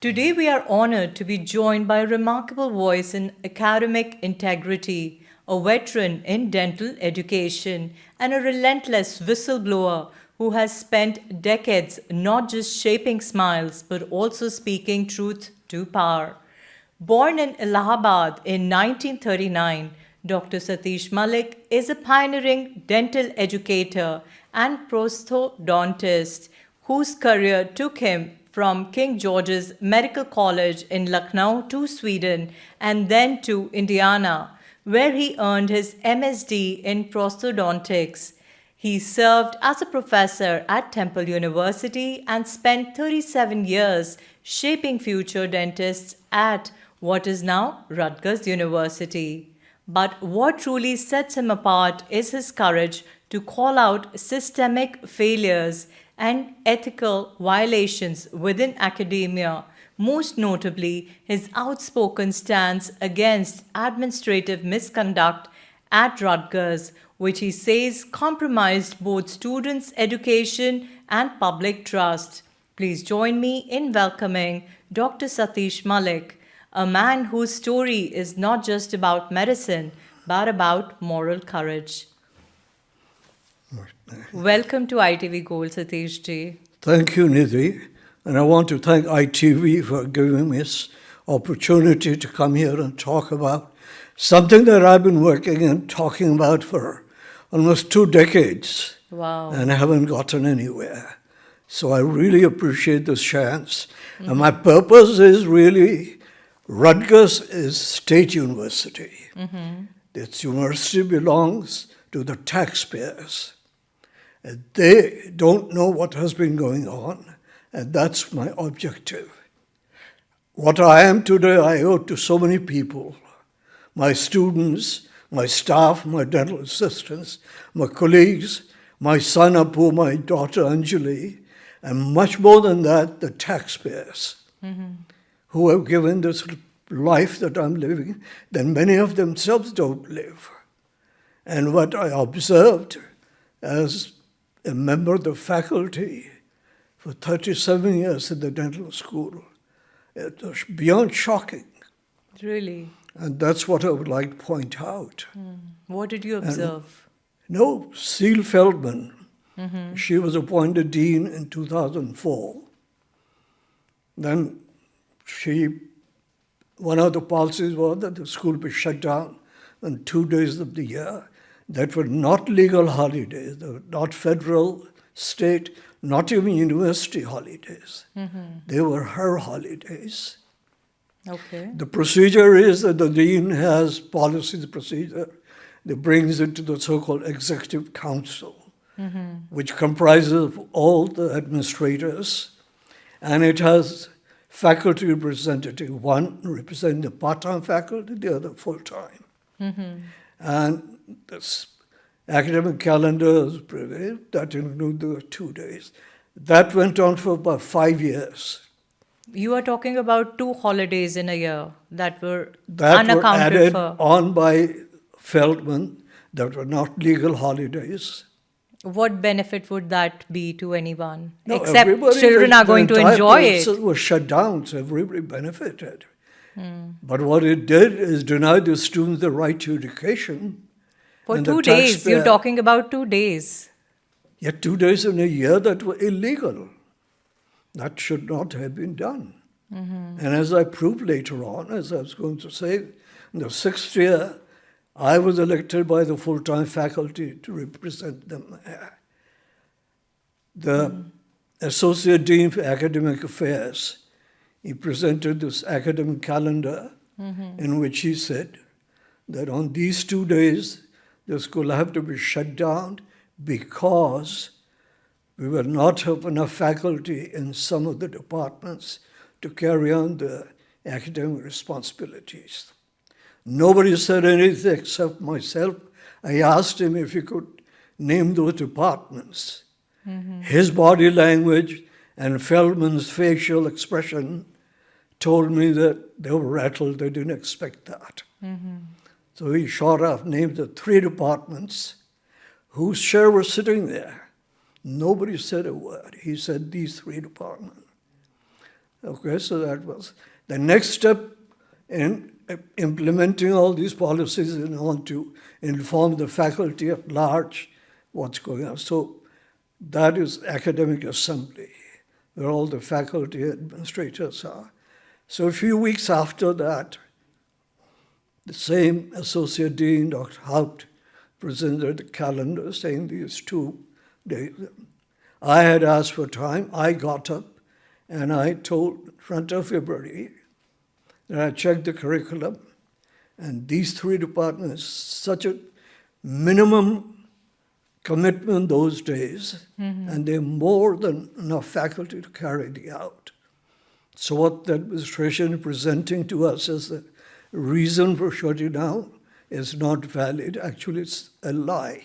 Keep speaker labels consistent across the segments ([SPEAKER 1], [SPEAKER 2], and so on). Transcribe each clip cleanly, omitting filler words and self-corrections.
[SPEAKER 1] Today, we are honored to be joined by a remarkable voice in academic integrity, a veteran in dental education, and a relentless whistleblower who has spent decades not just shaping smiles but also speaking truth to power. Born in Allahabad in 1939, Dr. Satish Mullick is a pioneering dental educator and prosthodontist whose career took him from King George's Medical College in Lucknow to Sweden and then to Indiana, where he earned his MSD in prosthodontics. He served as a professor at Temple University and spent 37 years shaping future dentists at what is now Rutgers University. But what truly sets him apart is his courage to call out systemic failures and ethical violations within academia, most notably his outspoken stance against administrative misconduct at Rutgers, which he says compromised both students' education and public trust. Please join me in welcoming Dr. Satish Mullick, a man whose story is not just about medicine but about moral courage. Welcome to ITV Gold, Satish ji.
[SPEAKER 2] Thank you, Nidhi. And I want to thank ITV for giving me this opportunity to come here and talk about something that I've been working and talking about for almost 2 decades.
[SPEAKER 1] Wow.
[SPEAKER 2] And I haven't gotten anywhere. So I really appreciate this chance. And my purpose is really, Rutgers is state university. This university belongs to the taxpayers. And they don't know what has been going on, and that's my objective. What I am today, I owe to so many people, my students, my staff, my dental assistants, my colleagues, my son Apu, my daughter Anjali, and much more than that, the taxpayers who have given this life that I'm living that many of themselves don't live. And what I observed as a member of the faculty for 37 years in the dental school, it was beyond shocking.
[SPEAKER 1] Really?
[SPEAKER 2] And that's what I would like to point out.
[SPEAKER 1] What did you observe?
[SPEAKER 2] Seal Feldman, she was appointed dean in 2004. Then one of the policies was that the school be shut down on 2 days of the year that were not legal holidays. They were not federal, state, not even university holidays. They were her holidays.
[SPEAKER 1] Okay.
[SPEAKER 2] The procedure is that the dean has policies, procedure that brings it to the so-called executive council, which comprises of all the administrators, and it has faculty representative, one representing the part-time faculty, the other full-time. And this academic calendar is prevailed, that included the 2 days. That went on for about 5 years.
[SPEAKER 1] You are talking about 2 holidays in a year that were
[SPEAKER 2] That were
[SPEAKER 1] unaccounted
[SPEAKER 2] added
[SPEAKER 1] for.
[SPEAKER 2] on by Feldman, that were not legal holidays.
[SPEAKER 1] What benefit would that be to anyone?
[SPEAKER 2] No,
[SPEAKER 1] Except
[SPEAKER 2] everybody,
[SPEAKER 1] children are going to
[SPEAKER 2] the entire
[SPEAKER 1] enjoy it.
[SPEAKER 2] process was shut down, so everybody benefited. But what it did is deny the students the right to education.
[SPEAKER 1] For
[SPEAKER 2] and the
[SPEAKER 1] 2 days.
[SPEAKER 2] taxpayer-
[SPEAKER 1] You're talking about 2 days.
[SPEAKER 2] Yet 2 days in a year that were illegal. That should not have been done. And as I proved later on, as I was going to say, in the 6th year, I was elected by the full-time faculty to represent them. The Associate Dean for Academic Affairs, he presented this academic calendar in which he said that on these 2 days, the school have to be shut down because we will not have enough faculty in some of the departments to carry on the academic responsibilities. Nobody said anything except myself. I asked him if he could name those departments. His body language and Feldman's facial expression told me that they were rattled. They didn't expect that. So he short off named the 3 departments whose chair was sitting there. Nobody said a word. He said these 3 departments. Okay, so that was the next step in implementing all these policies and on to inform the faculty at large what's going on. So that is academic assembly, where all the faculty administrators are. So a few weeks after that, the same Associate Dean, Dr. Haupt, presented the calendar saying these 2 days. I had asked for time. I got up and I told in front of everybody that I checked the curriculum and these 3 departments, such a minimum commitment those days, and they're more than enough faculty to carry it out. So what the administration is presenting to us as the reason for shutting down is not valid. Actually, it's a lie.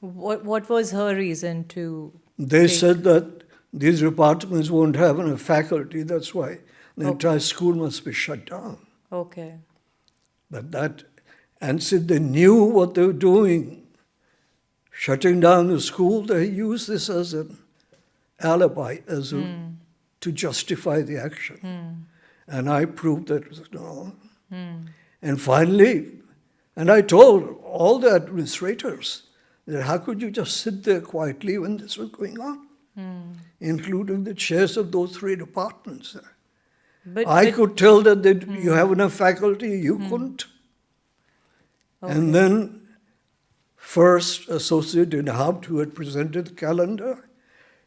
[SPEAKER 1] What was her reason to
[SPEAKER 2] They
[SPEAKER 1] take-
[SPEAKER 2] said that these departments won't have enough faculty. That's why the entire school must be shut down.
[SPEAKER 1] Okay.
[SPEAKER 2] And since they knew what they were doing, shutting down the school, they used this as an alibi, to justify the action. And I proved that it was wrong. And finally, and I told all the administrators that how could you just sit there quietly when this was going on, including the chairs of those 3 departments. I could tell that you have enough faculty, you couldn't.
[SPEAKER 1] Okay.
[SPEAKER 2] And then first Associate Dean Haupt, who had presented the calendar,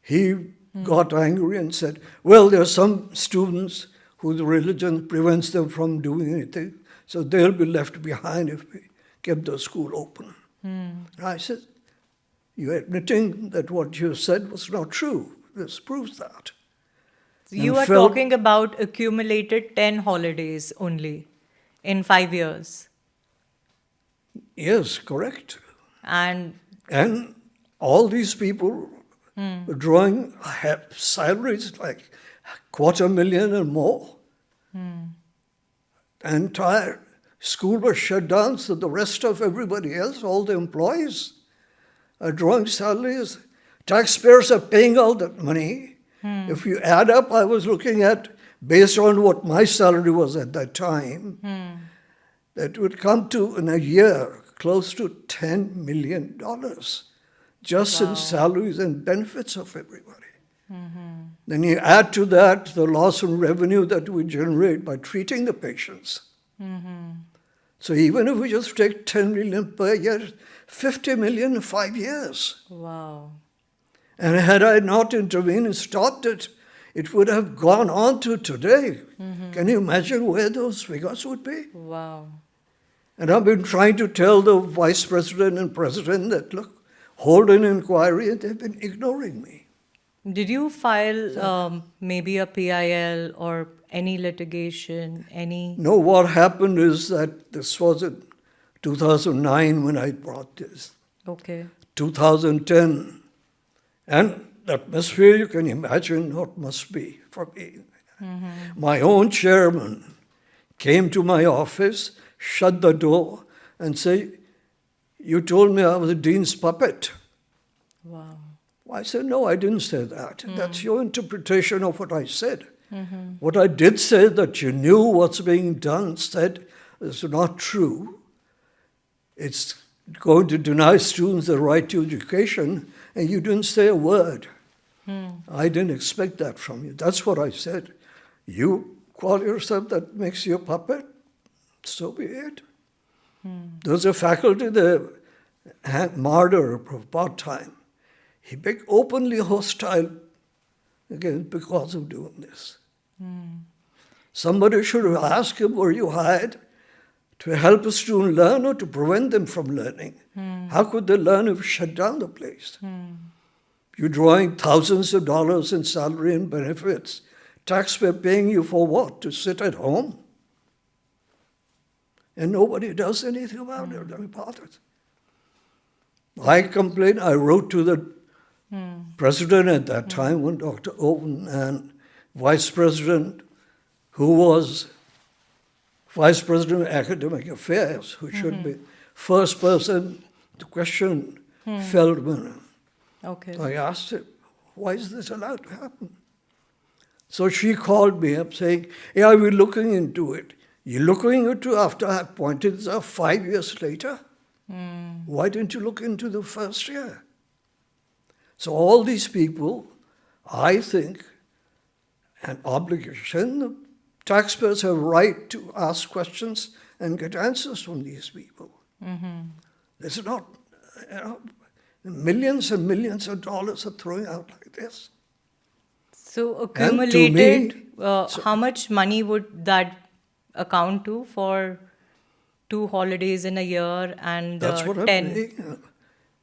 [SPEAKER 2] he got angry and said, well, there are some students whose religion prevents them from doing anything, so they'll be left behind if we kept the school open. And I said, you're admitting that what you said was not true. This proves that.
[SPEAKER 1] You
[SPEAKER 2] and
[SPEAKER 1] are
[SPEAKER 2] felt-
[SPEAKER 1] talking about accumulated 10 holidays only in 5 years.
[SPEAKER 2] Yes, correct.
[SPEAKER 1] And
[SPEAKER 2] And all these people were drawing salaries like $250,000 and more. The entire school was shut down, so the rest of everybody else, all the employees, are drawing salaries. Taxpayers are paying all that money. If you add up, I was looking at, based on what my salary was at that time, that would come to, in a year, close to $10 million, just in salaries and benefits of everybody. Then you add to that the loss in revenue that we generate by treating the patients. So even if we just take 10 million per year, 50 million in 5 years.
[SPEAKER 1] wow.
[SPEAKER 2] And had I not intervened and stopped it, it would have gone on to today. Can you imagine where those figures would be?
[SPEAKER 1] Wow.
[SPEAKER 2] And I've been trying to tell the vice president and president that, look, hold an inquiry, and they've been ignoring me.
[SPEAKER 1] Did you file maybe a PIL or any litigation, any?
[SPEAKER 2] No, what happened is that this was in 2009 when I brought this.
[SPEAKER 1] Okay.
[SPEAKER 2] 2010. And the atmosphere, you can imagine what must be for me. My own chairman came to my office, shut the door, and said, you told me I was a dean's puppet.
[SPEAKER 1] Wow.
[SPEAKER 2] I said, no, I didn't say that. That's your interpretation of what I said. What I did say that you knew what's being done, said is not true. It's going to deny students the right to education, and you didn't say a word. I didn't expect that from you. That's what I said. You call yourself that makes you a puppet? So be it. There's a faculty there, Marder, of part-time. He became openly hostile again because of doing this. Somebody should have asked him, were you hired to help a student learn or to prevent them from learning? How could they learn if you shut down the place? You're drawing thousands of dollars in salary and benefits. Taxpayer paying you for what? To sit at home? And nobody does anything about it. I complained. I wrote to the president at that time, when Dr. Owen, and vice president, who was vice president of academic affairs, who should be first person to question Feldman.
[SPEAKER 1] Okay.
[SPEAKER 2] I asked him, why is this allowed to happen? So she called me up saying, yeah, we're looking into it. You're looking into after I pointed this out 5 years later? Why didn't you look into the first year? So all these people, I think, an obligation, the taxpayers have a right to ask questions and get answers from these people. It's not, millions and millions of dollars are throwing out like this.
[SPEAKER 1] So
[SPEAKER 2] And to me,
[SPEAKER 1] accumulated, how much money would that account to for 2 holidays in a year and
[SPEAKER 2] that's what I'm
[SPEAKER 1] 10?
[SPEAKER 2] saying.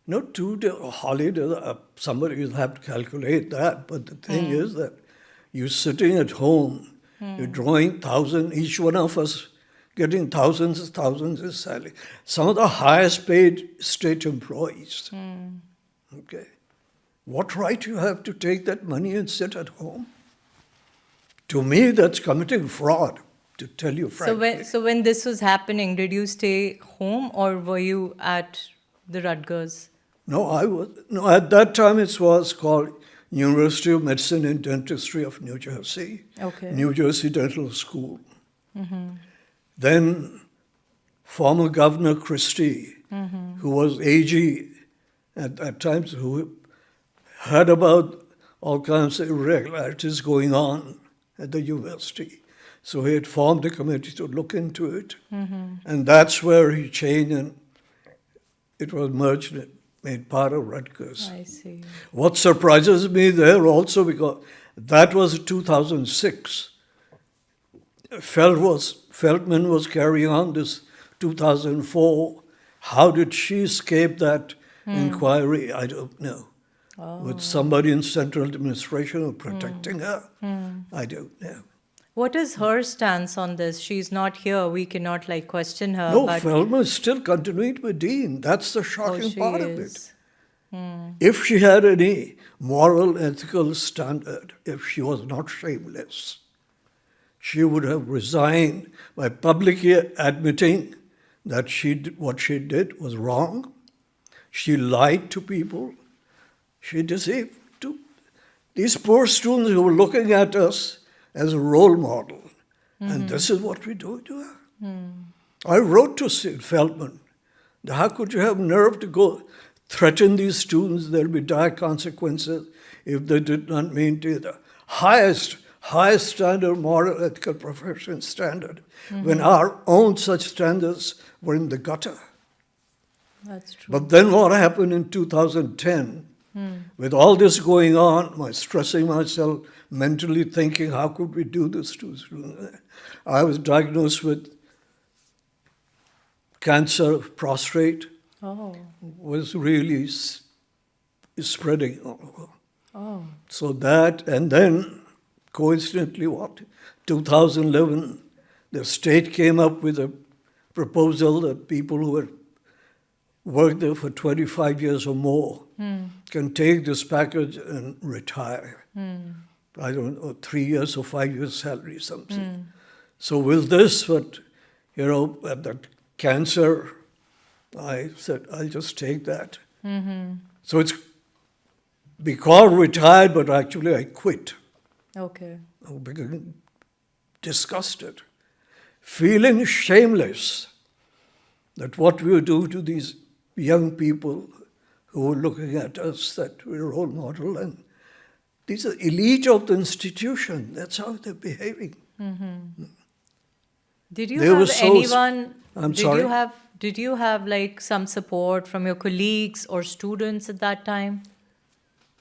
[SPEAKER 2] No, 2 holidays, somebody will have to calculate that. But the thing is that you're sitting at home, you're drawing thousands, each one of us getting thousands and thousands of salary. Some of the highest paid state employees. Okay. What right you have to take that money and sit at home? To me, that's committing fraud, to tell you frankly.
[SPEAKER 1] So when this was happening, did you stay home or were you at the Rutgers?
[SPEAKER 2] No, at that time it was called University of Medicine and Dentistry of New Jersey,
[SPEAKER 1] Okay.
[SPEAKER 2] New Jersey Dental School. Then former Governor Christie, who was AG at that time, who heard about all kinds of irregularities going on at the university. So he had formed a committee to look into it. And that's where he changed and it was merged, made part of Rutgers.
[SPEAKER 1] I see.
[SPEAKER 2] What surprises me there also, because that was 2006. Feldman was carrying on this 2004. How did she escape that inquiry? I don't know. With somebody in central administration or protecting her? I don't know.
[SPEAKER 1] What is her stance on this? She's not here. We cannot question her.
[SPEAKER 2] No,
[SPEAKER 1] but
[SPEAKER 2] Feldman is still continuing to be dean. That's the shocking
[SPEAKER 1] she
[SPEAKER 2] part of it.
[SPEAKER 1] is.
[SPEAKER 2] If she had any moral, ethical standard, if she was not shameless, she would have resigned by publicly admitting that what she did was wrong. She lied to people. She deceived these poor students who were looking at us as a role model. And this is what we do to her. I wrote to Feldman, how could you have nerve to go threaten these students? There'll be dire consequences if they did not maintain the highest standard, moral, ethical, professional standard, when our own such standards were in the gutter.
[SPEAKER 1] That's true.
[SPEAKER 2] But then what happened in 2010, with all this going on, my stressing myself, mentally thinking, how could we do this to students? I was diagnosed with cancer of prostate, was really spreading all over. So that, and then coincidentally, 2011, the state came up with a proposal that people who had worked there for 25 years or more can take this package and retire. I don't know, 3 years or 5 years salary, something. So with this, at that cancer, I said, I'll just take that. So it's be called retired, but actually I quit.
[SPEAKER 1] Okay.
[SPEAKER 2] I became disgusted, feeling shameless that what we do to these young people who are looking at us, that we're a role model, and these are elite of the institution. That's how they're behaving.
[SPEAKER 1] Did you
[SPEAKER 2] They were
[SPEAKER 1] have
[SPEAKER 2] so
[SPEAKER 1] anyone?
[SPEAKER 2] I'm
[SPEAKER 1] did
[SPEAKER 2] sorry?
[SPEAKER 1] Did you have some support from your colleagues or students at that time?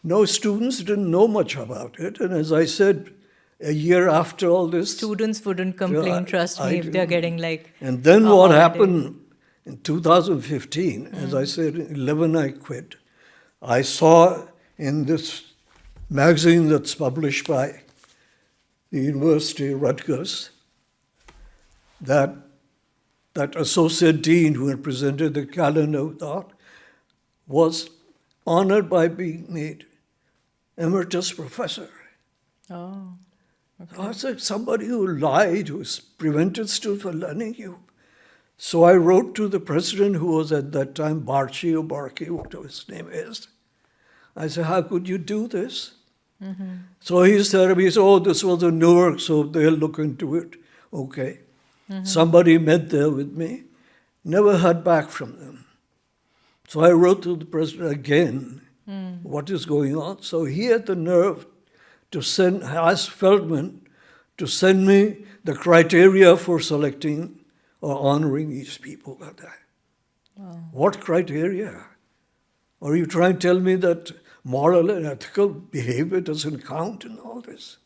[SPEAKER 2] No, students didn't know much about it. And as I said, a year after all this...
[SPEAKER 1] Students wouldn't complain, trust me, if they're getting
[SPEAKER 2] And then
[SPEAKER 1] a
[SPEAKER 2] what
[SPEAKER 1] holiday.
[SPEAKER 2] happened in 2015, as I said, in 11 I quit. I saw in this magazine that's published by the University of Rutgers that associate dean who had presented the calendar thought was honored by being made emeritus professor.
[SPEAKER 1] Oh.
[SPEAKER 2] I said, somebody who lied, who prevented students from learning you. So I wrote to the president, who was at that time Barchi or Barkey, whatever his name is. I said, how could you do this? So he said, oh, this was in Newark, so they'll look into it. Okay. Somebody met there with me, never heard back from them. So I wrote to the president again, what is going on? So he had the nerve to ask Feldman to send me the criteria for selecting or honoring these people like that.
[SPEAKER 1] Wow.
[SPEAKER 2] What criteria? Are you trying to tell me that moral and ethical behavior doesn't count in all this?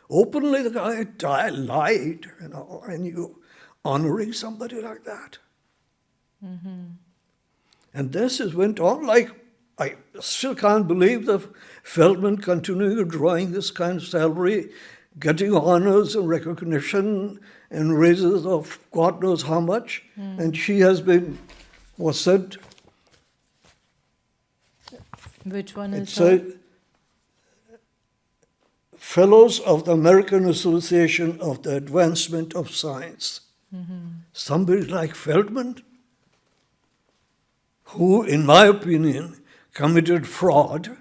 [SPEAKER 2] Openly, the guy lied, and you honoring somebody like that. And this went on like, I still can't believe that Feldman continued drawing this kind of salary, getting honors and recognition and raises of God knows how much. And she was said,
[SPEAKER 1] Which one
[SPEAKER 2] it
[SPEAKER 1] is
[SPEAKER 2] said, Fellows of the American Association of the Advancement of Science. Somebody like Feldman, who, in my opinion, committed fraud,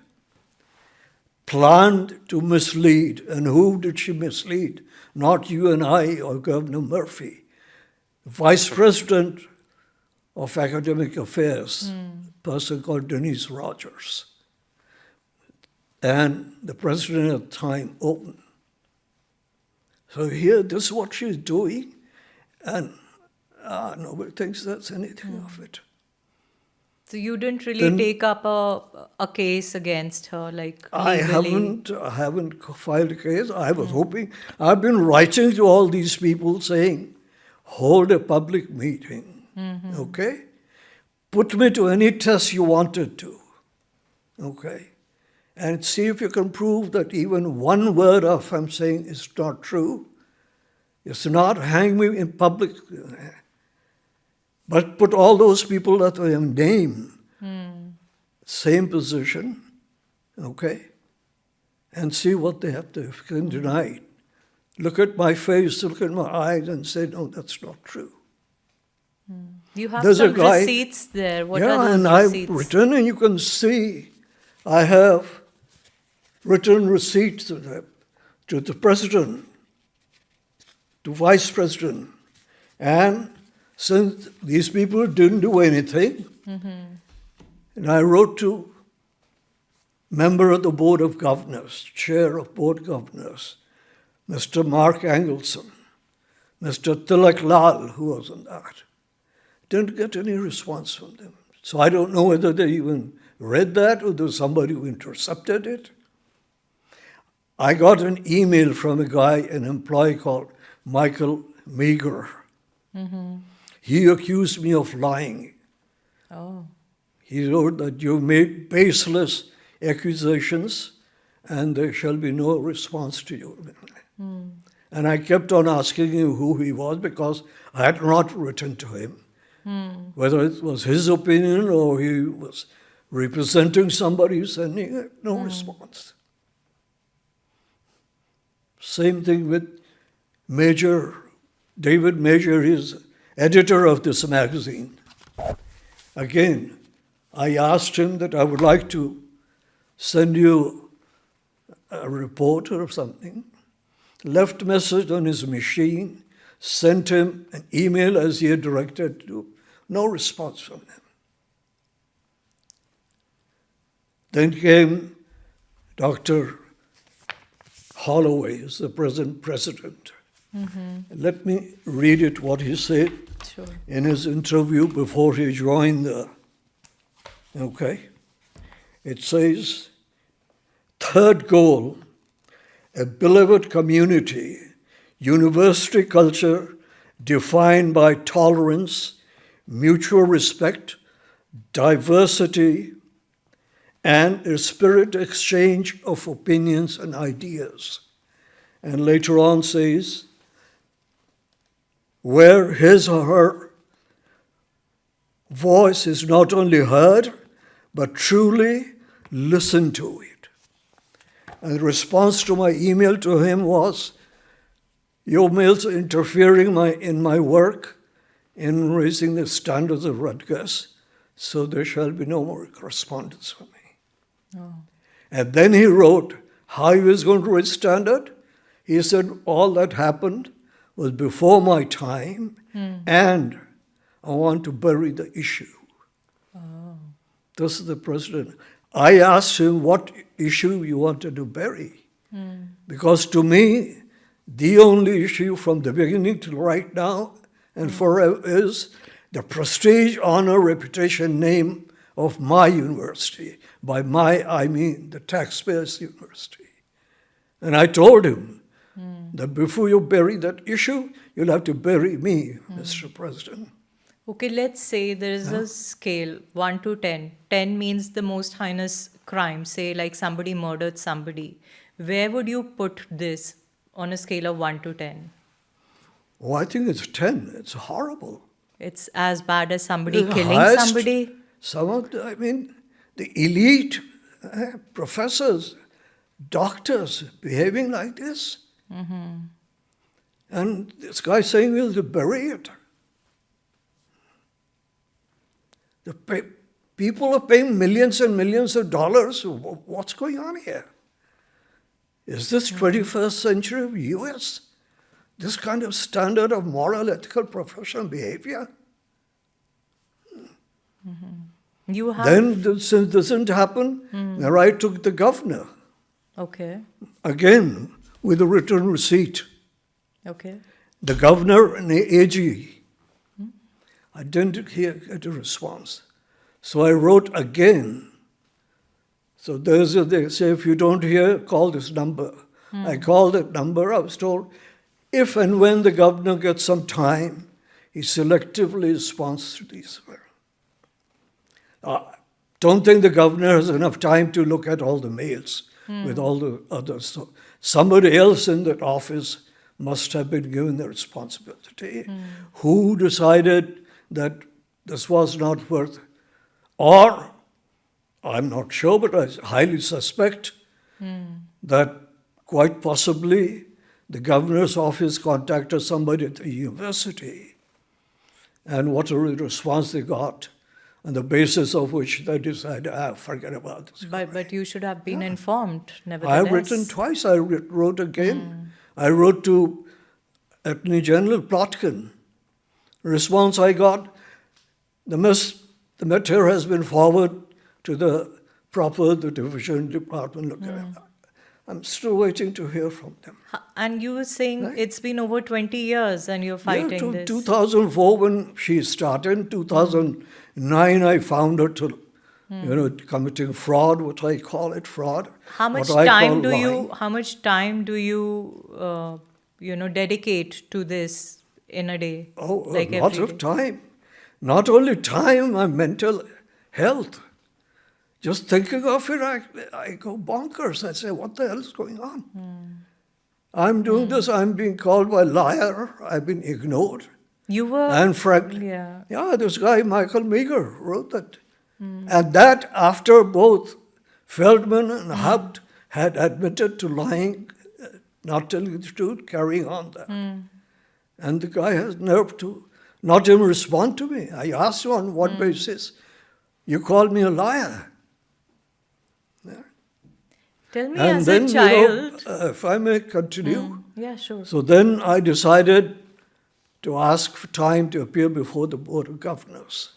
[SPEAKER 2] planned to mislead. And who did she mislead? Not you and I or Governor Murphy. Vice President of Academic Affairs, a person called Denise Rogers. And the president at the time, Open. So here, this is what she's doing, and nobody thinks that's anything of it.
[SPEAKER 1] So you didn't really take up a case against her, like legally?
[SPEAKER 2] I haven't filed a case. I was hoping. I've been writing to all these people saying, hold a public meeting, okay? Put me to any test you wanted to, okay? And see if you can prove that even one word of I'm saying is not true. It's not hang me in public, but put all those people that I name, same position, okay? And see what they have to, if you can deny it. Look at my face, look at my eyes and say, no, that's not true.
[SPEAKER 1] You have
[SPEAKER 2] There's a
[SPEAKER 1] some
[SPEAKER 2] guy-
[SPEAKER 1] receipts there. What
[SPEAKER 2] Yeah,
[SPEAKER 1] are
[SPEAKER 2] and
[SPEAKER 1] those
[SPEAKER 2] I've
[SPEAKER 1] receipts?
[SPEAKER 2] written, and you can see, I have written receipts to the president, to vice president. And since these people didn't do anything, and I wrote to member of the Board of Governors, chair of Board Governors, Mr. Mark Angelson, Mr. Tilak Lal, who was on that. Didn't get any response from them. So I don't know whether they even read that or there was somebody who intercepted it. I got an email from a guy, an employee called Michael Meager. He accused me of lying.
[SPEAKER 1] Oh.
[SPEAKER 2] He wrote that you made baseless accusations and there shall be no response to you. And I kept on asking him who he was because I had not written to him. Whether it was his opinion or he was representing somebody, sending it, no response. Same thing with David Major, is editor of this magazine. Again, I asked him that I would like to send you a report or something. Left message on his machine, sent him an email as he had directed to. No response from him. Then came Dr. Holloway, who's the present president. Let me read it, what he said
[SPEAKER 1] Sure.
[SPEAKER 2] in his interview before he joined the, okay? It says, third goal, a beloved community, university culture defined by tolerance, mutual respect, diversity, and a spirit exchange of opinions and ideas. And later on says, where his or her voice is not only heard, but truly listened to it. And the response to my email to him was, your mails are interfering in my work in raising the standards of Rutgers, so there shall be no more correspondence from me.
[SPEAKER 1] Oh.
[SPEAKER 2] And then he wrote, how he was going to withstand it. He said, all that happened was before my time, and I want to bury the issue. This is the president. I asked him what issue you wanted to bury. Because to me, the only issue from the beginning to right now and forever is the prestige, honor, reputation, name of my university. By my, I mean the taxpayers' university. And I told him that before you bury that issue, you'll have to bury me, Mr. President.
[SPEAKER 1] Okay, let's say there is a scale 1 to 10. 10 means the most heinous crime, say like somebody murdered somebody. Where would you put this on a scale of 1 to 10?
[SPEAKER 2] Oh, I think it's 10. It's horrible.
[SPEAKER 1] It's as bad as somebody
[SPEAKER 2] The
[SPEAKER 1] killing
[SPEAKER 2] highest-
[SPEAKER 1] somebody?
[SPEAKER 2] Some of the elite professors, doctors behaving like this. And this guy saying we'll bury it. People are paying millions and millions of dollars. What's going on here? Is this 21st century US? This kind of standard of moral, ethical, professional behavior?
[SPEAKER 1] You have...
[SPEAKER 2] Then, since this didn't happen, then I took the governor,
[SPEAKER 1] Okay,
[SPEAKER 2] again, with a written receipt.
[SPEAKER 1] okay.
[SPEAKER 2] The governor and the AG. I didn't get a response. So I wrote again. So they say, if you don't hear, call this number. I called that number. I was told, if and when the governor gets some time, he selectively responds to these. Don't think the governor has enough time to look at all the mails with all the others. So somebody else in that office must have been given the responsibility. Who decided that this was not worth, or I'm not sure, but I highly suspect that quite possibly the governor's office contacted somebody at the university, and whatever response they got, on the basis of which they decided, forget about this.
[SPEAKER 1] But you should have been informed,
[SPEAKER 2] I
[SPEAKER 1] nevertheless.
[SPEAKER 2] have written twice. I wrote again. I wrote to Attorney General Plotkin. The response I got, the matter has been forwarded to the division department. Look at it. I'm still waiting to hear from them.
[SPEAKER 1] And you were saying it's been over 20 years and you're fighting this.
[SPEAKER 2] 2004 when she started. In 2009 I found her to, committing fraud, what I call it, fraud.
[SPEAKER 1] How much
[SPEAKER 2] what I
[SPEAKER 1] time
[SPEAKER 2] call
[SPEAKER 1] do you?
[SPEAKER 2] lying.
[SPEAKER 1] How much time do you? Dedicate to this in a day?
[SPEAKER 2] Oh,
[SPEAKER 1] like
[SPEAKER 2] a lot
[SPEAKER 1] every
[SPEAKER 2] of
[SPEAKER 1] day?
[SPEAKER 2] time. Not only time, my mental health. Just thinking of it, I go bonkers. I say, what the hell is going on? I'm doing this, I'm being called by liar, I've been ignored.
[SPEAKER 1] You were.
[SPEAKER 2] And frankly,
[SPEAKER 1] Yeah.
[SPEAKER 2] this guy, Michael Meager, wrote that. And that after both Feldman and Haupt had admitted to lying, not telling the truth, carrying on that. And the guy has nerve to not even respond to me. I asked him on what basis. You called me a liar.
[SPEAKER 1] Tell me,
[SPEAKER 2] And
[SPEAKER 1] as
[SPEAKER 2] then,
[SPEAKER 1] a child.
[SPEAKER 2] if I may continue.
[SPEAKER 1] Yeah, sure.
[SPEAKER 2] So then I decided to ask for time to appear before the Board of Governors.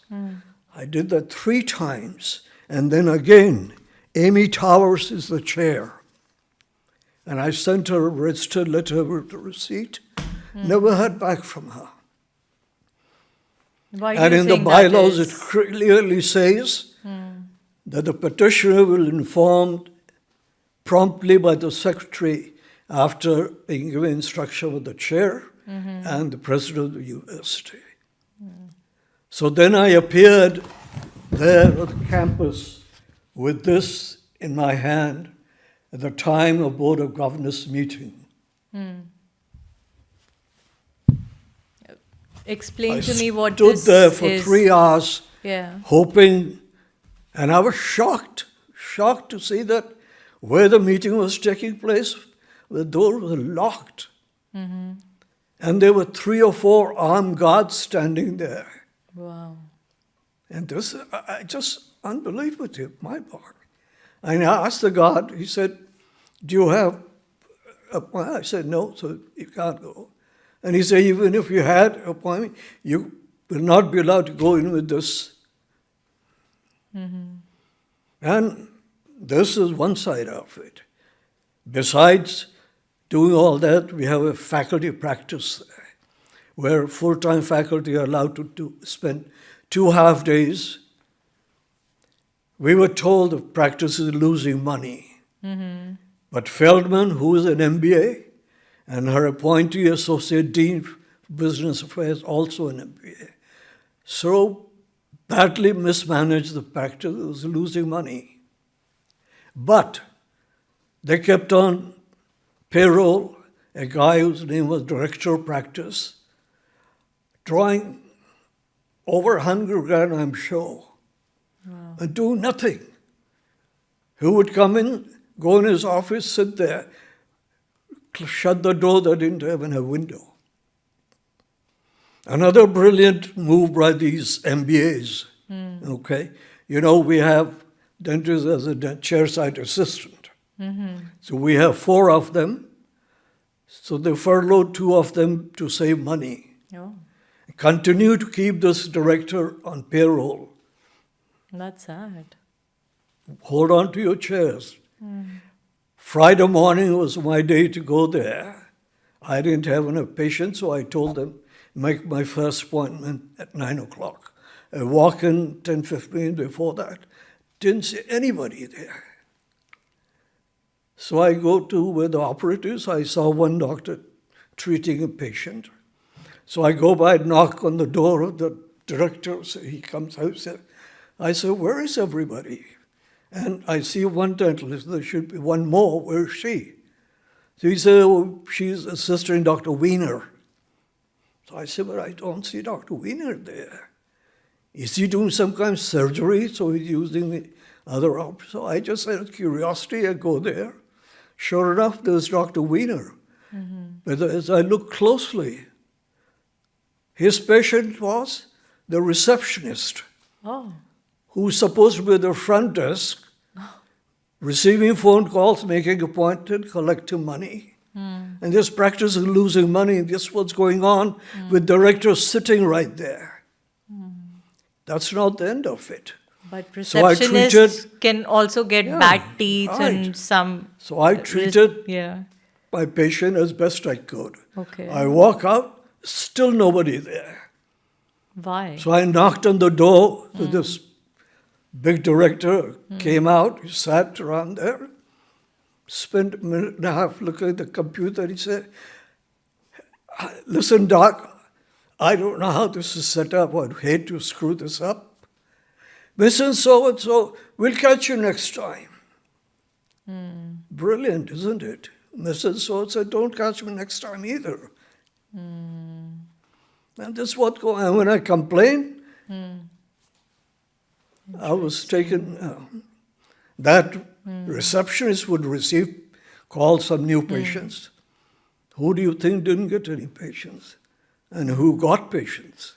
[SPEAKER 2] I did that 3 times. And then again, Amy Towers is the chair. And I sent her a registered letter with the receipt. Never heard back from her.
[SPEAKER 1] Why do
[SPEAKER 2] And
[SPEAKER 1] you
[SPEAKER 2] in the
[SPEAKER 1] think that
[SPEAKER 2] bylaws,
[SPEAKER 1] is?
[SPEAKER 2] it clearly says that the petitioner will inform promptly by the secretary after being given instruction with the chair and the president of the university. So then I appeared there at the campus with this in my hand at the time of Board of Governors meeting.
[SPEAKER 1] Explain
[SPEAKER 2] I
[SPEAKER 1] to me what
[SPEAKER 2] stood
[SPEAKER 1] this
[SPEAKER 2] there for
[SPEAKER 1] is.
[SPEAKER 2] 3 hours
[SPEAKER 1] Yeah.
[SPEAKER 2] hoping, and I was shocked to see that where the meeting was taking place, the door was locked. And there were 3 or 4 armed guards standing there.
[SPEAKER 1] Wow.
[SPEAKER 2] And this, I just unbelievable to my part. And I asked the guard, he said, do you have appointment? I said, no, so you can't go. And he said, even if you had an appointment, you will not be allowed to go in with this. And this is one side of it. Besides doing all that, we have a faculty practice there, where full-time faculty are allowed to spend 2 half days. We were told the practice is losing money. But Feldman, who is an MBA, and her appointee, Associate Dean of Business Affairs, also an MBA, so badly mismanaged the practice, it was losing money. But they kept on payroll a guy whose name was Director of Practice, drawing over 100 grand, I'm sure, and do nothing. Who would come in, go in his office, sit there, shut the door that didn't even have a window. Another brilliant move by these MBAs, okay? You know, we have dentists as a chairside assistant. So we have 4 of them. So they furloughed 2 of them to save money.
[SPEAKER 1] Oh,
[SPEAKER 2] Continue to keep this director on payroll.
[SPEAKER 1] that's sad.
[SPEAKER 2] Hold on to your chairs. Friday morning was my day to go there. I didn't have enough patience, so I told them, make my first appointment at 9 o'clock. I walk in 10, 15 before that. Didn't see anybody there. So I go to where the operatives. I saw one doctor treating a patient. So I go by, knock on the door of the director. So he comes out. I said, where is everybody? And I see one dentalist. There should be one more. Where is she? So he said, oh, she's assisting Dr. Wiener. So I said, but I don't see Dr. Wiener there. Is he doing some kind of surgery? So he's using the other option. So I just out of curiosity, I go there. Sure enough, there's Dr. Wiener. But as I look closely, his patient was the receptionist,
[SPEAKER 1] Oh,
[SPEAKER 2] who's supposed to be at the front desk, receiving phone calls, making appointments, collecting money. And this practice of losing money, this is what's going on with directors sitting right there. That's not the end of it.
[SPEAKER 1] but
[SPEAKER 2] So I
[SPEAKER 1] receptionists can also get
[SPEAKER 2] Yeah,
[SPEAKER 1] bad teeth
[SPEAKER 2] right.
[SPEAKER 1] and some.
[SPEAKER 2] So I treated
[SPEAKER 1] Yeah.
[SPEAKER 2] my patient as best I could.
[SPEAKER 1] Okay.
[SPEAKER 2] I walk out, still nobody there.
[SPEAKER 1] Why?
[SPEAKER 2] So I knocked on the door. So this big director came out, he sat around there, spent a minute and a half looking at the computer. He said, listen, Doc, I don't know how this is set up. I'd hate to screw this up. Mrs. So-and-so, we'll catch you next time. Brilliant, isn't it? Mrs. So-and-so, don't catch me next time either. And this is what goes on. When I complained, I was taken, that receptionist would receive calls from new patients. Who do you think didn't get any patients? And who got patients?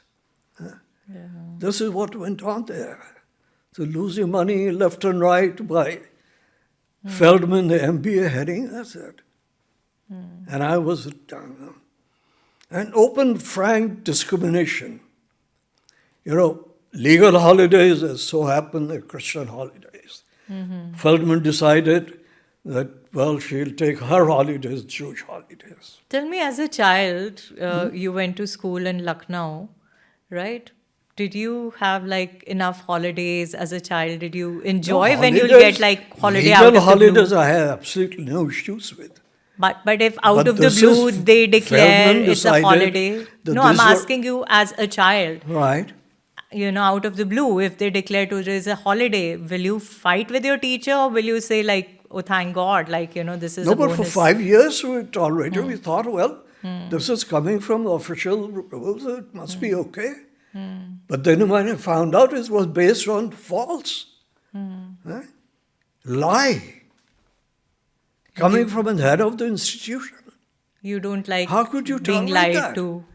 [SPEAKER 2] This is what went on there. So losing money left and right by Feldman, the MBA heading, that's it. And I was down. And open, frank discrimination. You know, legal holidays, as so happened, they're Christian holidays. Feldman decided that, well, she'll take her holidays, Jewish holidays.
[SPEAKER 1] Tell me, as a child, you went to school in Lucknow, right? Did you have like enough holidays as a child? Did you enjoy when you'll get like holiday
[SPEAKER 2] legal
[SPEAKER 1] out of the
[SPEAKER 2] holidays
[SPEAKER 1] blue?
[SPEAKER 2] I have absolutely no issues with.
[SPEAKER 1] But if out
[SPEAKER 2] But
[SPEAKER 1] of the
[SPEAKER 2] this
[SPEAKER 1] blue
[SPEAKER 2] is
[SPEAKER 1] they declare
[SPEAKER 2] Feldman
[SPEAKER 1] it's a
[SPEAKER 2] decided
[SPEAKER 1] holiday.
[SPEAKER 2] that
[SPEAKER 1] No, I'm
[SPEAKER 2] these were-
[SPEAKER 1] asking you as a child.
[SPEAKER 2] Right.
[SPEAKER 1] You know, out of the blue, if they declare today is a holiday, will you fight with your teacher or will you say like, oh, thank God, like, you know, this is
[SPEAKER 2] No,
[SPEAKER 1] a
[SPEAKER 2] but
[SPEAKER 1] bonus?
[SPEAKER 2] for 5 years we tolerated. We thought, well, this is coming from the official rules. It must be okay. But then when I found out it was based on false, lie, coming from the head of the institution.
[SPEAKER 1] You don't like
[SPEAKER 2] How could you
[SPEAKER 1] being
[SPEAKER 2] tolerate
[SPEAKER 1] lied
[SPEAKER 2] that?
[SPEAKER 1] to.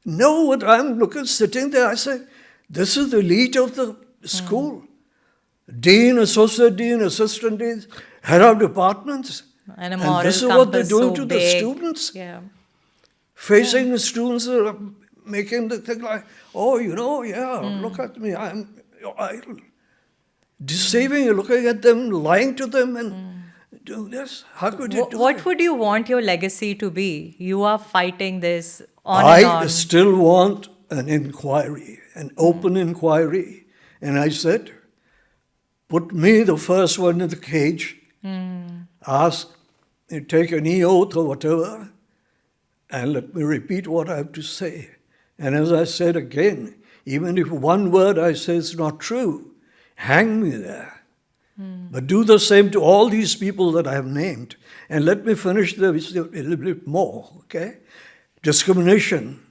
[SPEAKER 2] No, what I'm looking, sitting there, I say, this is the elite of the school. Dean, associate dean, assistant deans, head of departments.
[SPEAKER 1] And a
[SPEAKER 2] And
[SPEAKER 1] moral
[SPEAKER 2] this is what they're
[SPEAKER 1] compass
[SPEAKER 2] doing
[SPEAKER 1] so
[SPEAKER 2] to the
[SPEAKER 1] big.
[SPEAKER 2] students.
[SPEAKER 1] Yeah.
[SPEAKER 2] Facing the students that are making the thing like, oh, look at me, I'm idle. Deceiving you, looking at them, lying to them, and doing this. How could you do
[SPEAKER 1] What
[SPEAKER 2] that?
[SPEAKER 1] would you want your legacy to be? You are fighting this on and
[SPEAKER 2] I
[SPEAKER 1] on.
[SPEAKER 2] still want an inquiry, an open inquiry. And I said, put me, the first one, in the cage, ask, take any oath or whatever, and let me repeat what I have to say. And as I said again, even if one word I say is not true, hang me there. But do the same to all these people that I have named. And let me finish this a little bit more, okay? Discrimination.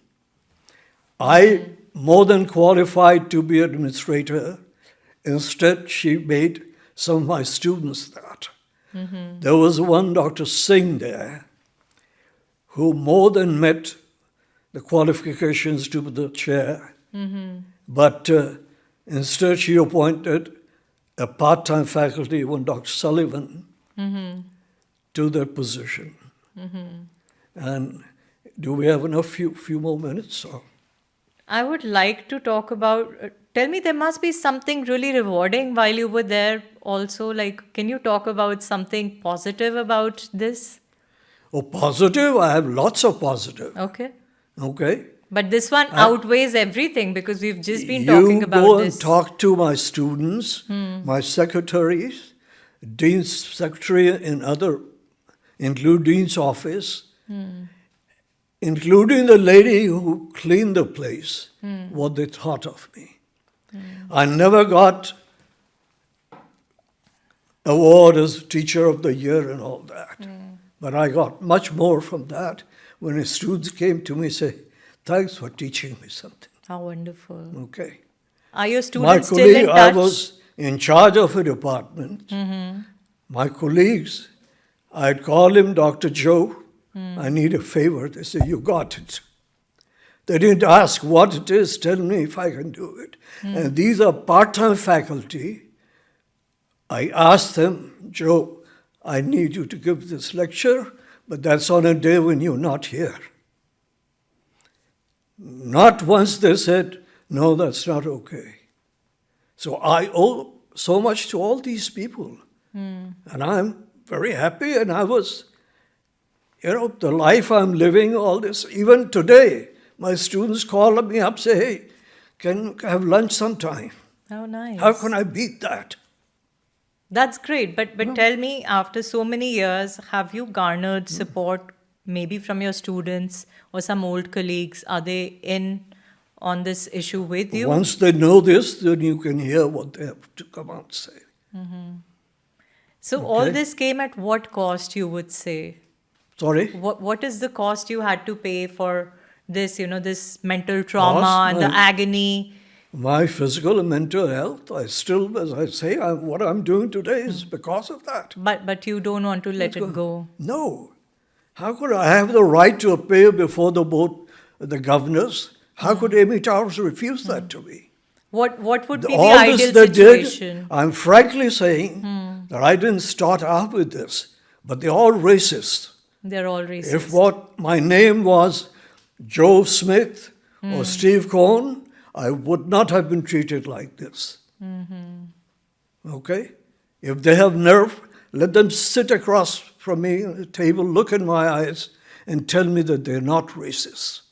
[SPEAKER 2] I more than qualified to be administrator. Instead, she made some of my students that. There was one Dr. Singh there who more than met the qualifications to be the chair. But instead, she appointed a part-time faculty, one Dr. Sullivan, to that position. And do we have enough few more minutes? Or?
[SPEAKER 1] I would like to talk about. Tell me, there must be something really rewarding while you were there also. Like, can you talk about something positive about this?
[SPEAKER 2] Oh, positive? I have lots of positive.
[SPEAKER 1] Okay.
[SPEAKER 2] Okay?
[SPEAKER 1] But this one outweighs everything because we've just been
[SPEAKER 2] You
[SPEAKER 1] talking about
[SPEAKER 2] go
[SPEAKER 1] this.
[SPEAKER 2] and talk to my students, my secretaries, dean's secretary in other, include dean's office, including the lady who cleaned the place, what they thought of me. I never got award as teacher of the year and all that. But I got much more from that when the students came to me and say, thanks for teaching me something.
[SPEAKER 1] How wonderful.
[SPEAKER 2] Okay.
[SPEAKER 1] Are your
[SPEAKER 2] My
[SPEAKER 1] students still
[SPEAKER 2] colleague,
[SPEAKER 1] in touch?
[SPEAKER 2] I was in charge of a department. My colleagues, I'd call him Dr. Joe. I need a favor. They say, you got it. They didn't ask what it is. Tell me if I can do it. And these are part-time faculty. I asked them, Joe, I need you to give this lecture, but that's on a day when you're not here. Not once they said, no, that's not okay. So I owe so much to all these people. And I'm very happy, and I was, the life I'm living, all this, even today, my students call me up, say, hey, can we have lunch sometime?
[SPEAKER 1] How nice.
[SPEAKER 2] How can I beat that?
[SPEAKER 1] That's great. But tell me, after so many years, have you garnered support maybe from your students or some old colleagues? Are they in on this issue with you?
[SPEAKER 2] Once they know this, then you can hear what they have to come out and say.
[SPEAKER 1] So all this came at what cost, you would say?
[SPEAKER 2] Sorry?
[SPEAKER 1] What is the cost you had to pay for this, this mental trauma
[SPEAKER 2] Cost?
[SPEAKER 1] and the agony?
[SPEAKER 2] My physical and mental health, I still, as I say, what I'm doing today is because of that.
[SPEAKER 1] But you don't want to let it go.
[SPEAKER 2] No. How could I have the right to appear before the governors? How could Amy Towers refuse that to me?
[SPEAKER 1] What would be the
[SPEAKER 2] All
[SPEAKER 1] ideal
[SPEAKER 2] this they
[SPEAKER 1] situation?
[SPEAKER 2] did, I'm frankly saying that I didn't start out with this, but they're all racist.
[SPEAKER 1] They're all racist.
[SPEAKER 2] If what my name was Joe Smith or Steve Cohn, I would not have been treated like this. Okay? If they have nerve, let them sit across from me at the table, look in my eyes, and tell me that they're not racist.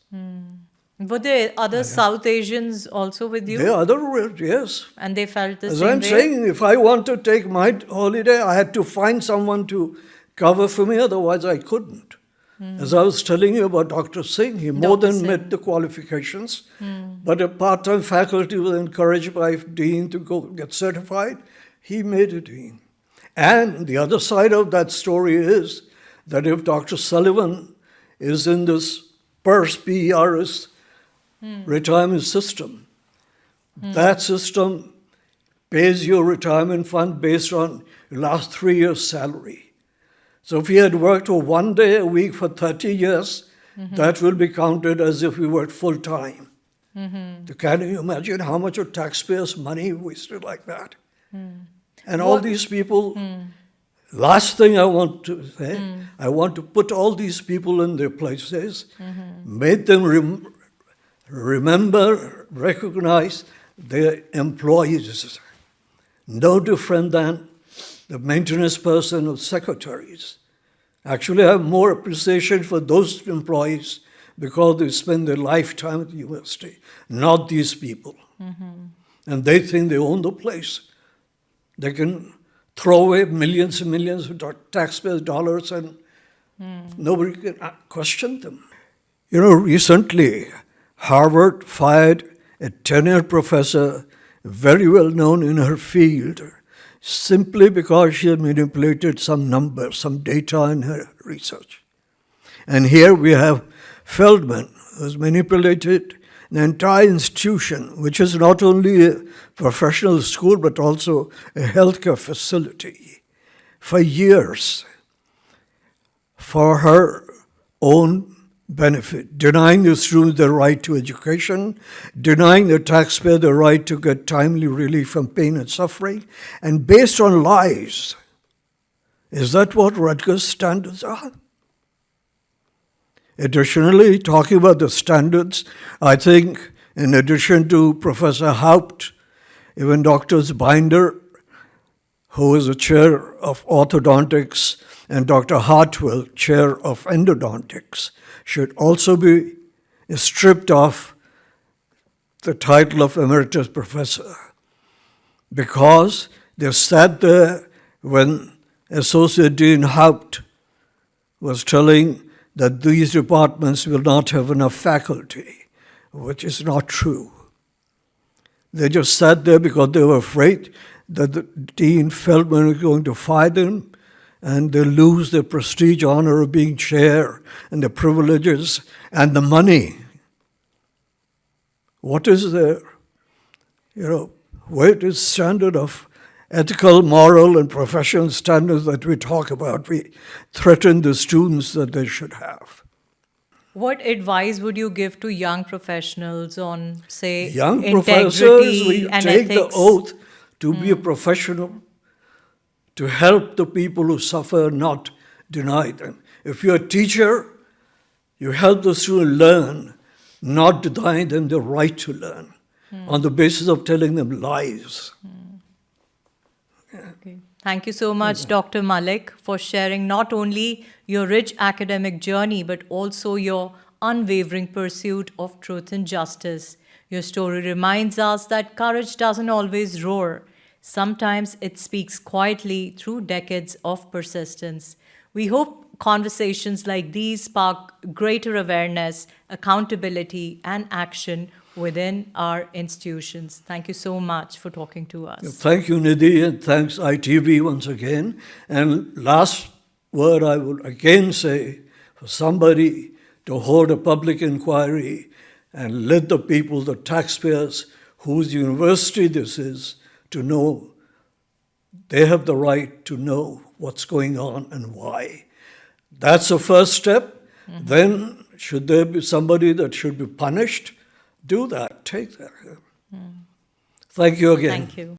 [SPEAKER 1] Were there other South Asians also with you?
[SPEAKER 2] There are other, yes.
[SPEAKER 1] And they felt the
[SPEAKER 2] As
[SPEAKER 1] same
[SPEAKER 2] I'm
[SPEAKER 1] way?
[SPEAKER 2] saying, if I want to take my holiday, I had to find someone to cover for me, otherwise I couldn't. As I was telling you about Dr. Singh, he more than met the qualifications, but a part-time faculty was encouraged by dean to go get certified. He made a dean. And the other side of that story is that if Dr. Sullivan is in this PERS retirement system, that system pays your retirement fund based on your last 3 years' salary. So if he had worked for 1 day a week for 30 years, that will be counted as if he worked full time. Can you imagine how much of taxpayers' money wasted like that? And all these people Last thing I want to say, I want to put all these people in their places, make them remember, recognize their employees, no different than the maintenance person or secretaries. Actually, I have more appreciation for those employees because they spend their lifetime at the university, not these people. And they think they own the place. They can throw away millions and millions of taxpayers' dollars and nobody can question them. You know, recently, Harvard fired a tenured professor, very well known in her field, simply because she had manipulated some numbers, some data in her research. And here we have Feldman, who has manipulated an entire institution, which is not only a professional school, but also a healthcare facility, for years, for her own benefit, denying the students the right to education, denying the taxpayer the right to get timely relief from pain and suffering, and based on lies. Is that what Rutgers standards are? Additionally, talking about the standards, I think in addition to Professor Haupt, even Dr. Binder, who is the chair of orthodontics, and Dr. Hartwell, chair of endodontics, should also be stripped of the title of emeritus professor because they sat there when Associate Dean Haupt was telling that these departments will not have enough faculty, which is not true. They just sat there because they were afraid that the Dean Feldman was going to fire them and they lose their prestige, honor of being chair and the privileges and the money. What is there? Where is standard of ethical, moral, and professional standards that we talk about? We threaten the students that they should have.
[SPEAKER 1] What advice would you give to young professionals on, say,
[SPEAKER 2] Young
[SPEAKER 1] integrity
[SPEAKER 2] professors, we
[SPEAKER 1] and
[SPEAKER 2] take
[SPEAKER 1] ethics?
[SPEAKER 2] the oath to be a professional, to help the people who suffer, not deny them. If you're a teacher, you help the student learn, not deny them the right to learn on the basis of telling them lies.
[SPEAKER 1] Okay. Thank you so much, Dr. Mullick, for sharing not only your rich academic journey, but also your unwavering pursuit of truth and justice. Your story reminds us that courage doesn't always roar. Sometimes it speaks quietly through decades of persistence. We hope conversations like these spark greater awareness, accountability, and action within our institutions. Thank you so much for talking to us.
[SPEAKER 2] Thank you, Nidhi, and thanks ITV once again. And last word I would again say, for somebody to hold a public inquiry and let the people, the taxpayers, whose university this is, to know they have the right to know what's going on and why. That's the first step. Then, should there be somebody that should be punished, do that, take that. Thank you again.
[SPEAKER 1] Thank you.